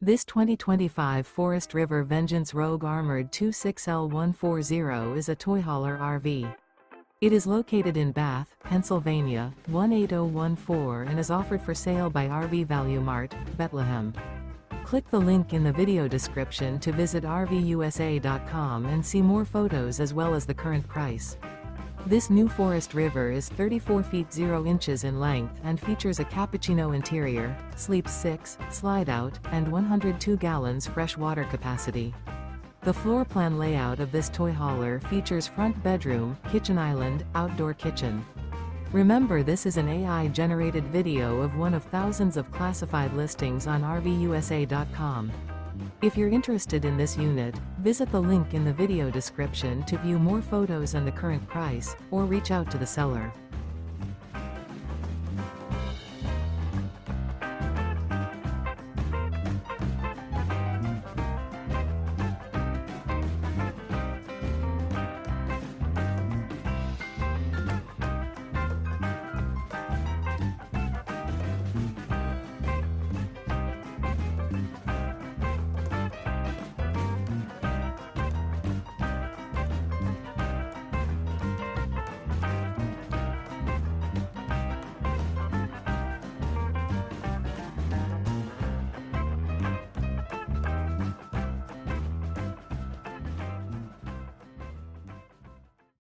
This 2025 Forest River Vengeance Rogue Armored 26L140 is a toy hauler RV. It is located in Bath, Pennsylvania, 18014 and is offered for sale by RV Value Mart, Behtlehem. Click the link in the video description to visit RVUSA.com and see more photos as well as the current price. This new Forest River is 34 feet 0 inches in length and features a Cappucino interior, sleeps 6, slide-out, and 102 gallons fresh water capacity. The floor plan layout of this toy hauler features front bedroom, kitchen island, outdoor kitchen. Remember, this is an AI-generated video of one of thousands of classified listings on RVUSA.com. If you're interested in this unit, visit the link in the video description to view more photos and the current price, or reach out to the seller.